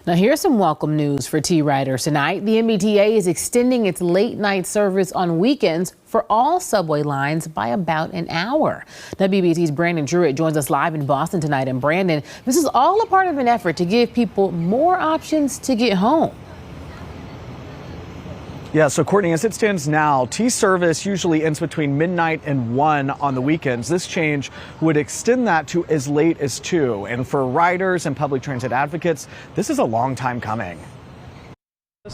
Now here's some welcome news for T-riders tonight. The MBTA is extending its late night service on weekends for all subway lines by about an hour. WBZ's Brandon Truitt joins us live in Boston tonight. And Brandon, this is all a part of an effort to give people more options to get home. Yeah, so Courtney, as it stands now, T-service usually ends between midnight and 1 on the weekends. This change would extend that to as late as 2. And for riders and public transit advocates, this is a long time coming.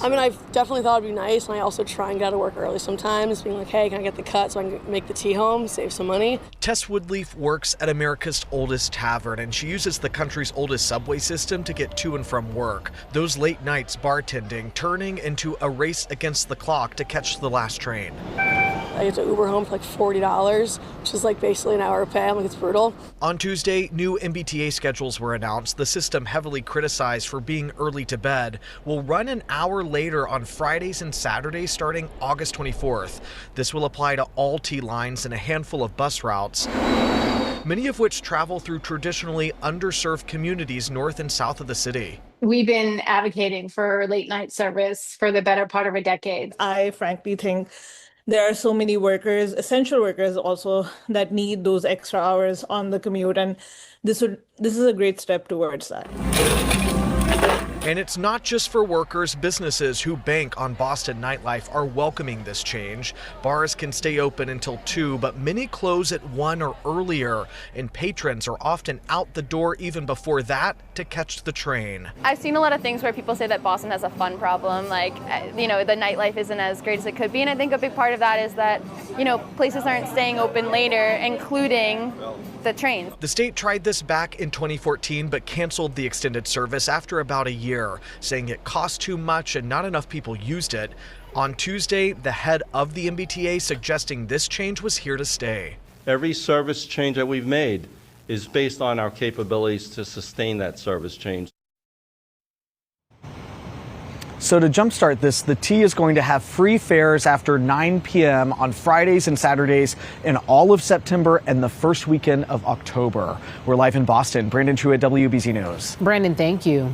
I mean, I've definitely thought it'd be nice, and I also try and get out of work early sometimes, being like, hey, can I get the cut so I can make the T home, save some money? Tess Woodleaf works at America's oldest tavern, and she uses the country's oldest subway system to get to and from work. Those late nights bartending turning into a race against the clock to catch the last train. I get to Uber home for like $40, which is like basically an hour of pay. I'm like, it's brutal. On Tuesday, new MBTA schedules were announced. The system, heavily criticized for being early to bed, will run an hour later on Fridays and Saturdays starting August 24th. This will apply to all T lines and a handful of bus routes, many of which travel through traditionally underserved communities north and south of the city. We've been advocating for late night service for the better part of a decade. I frankly think there are so many workers, essential workers also, that need those extra hours on the commute, and this is a great step towards that. And it's not just for workers. Businesses who bank on Boston nightlife are welcoming this change. Bars can stay open until 2, but many close at 1 or earlier, and patrons are often out the door even before that to catch the train. I've seen a lot of things where people say that Boston has a fun problem, like, the nightlife isn't as great as it could be, and I think a big part of that is that, places aren't staying open later, including the trains. The state tried this back in 2014, but canceled the extended service after about a year, saying it cost too much and not enough people used it. On Tuesday, the head of the MBTA suggesting this change was here to stay. Every service change that we've made is based on our capabilities to sustain that service change. So to jumpstart this, the T is going to have free fares after 9 p.m. on Fridays and Saturdays in all of September and the first weekend of October. We're live in Boston. Brandon Truitt, WBZ News. Brandon, thank you.